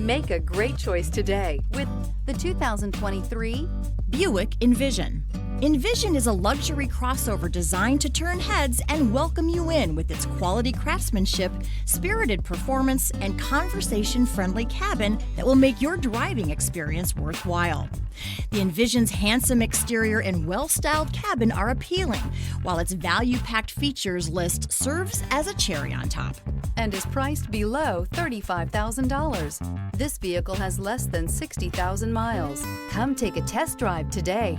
Make a great choice today with the 2023 Buick Envision. Envision is a luxury crossover designed to turn heads and welcome you in with its quality craftsmanship, spirited performance, and conversation-friendly cabin that will make your driving experience worthwhile. The Envision's handsome exterior and well-styled cabin are appealing, while its value-packed features list serves as a cherry on top. and is priced below $35,000. This vehicle has less than 60,000 miles. Come take a test drive today.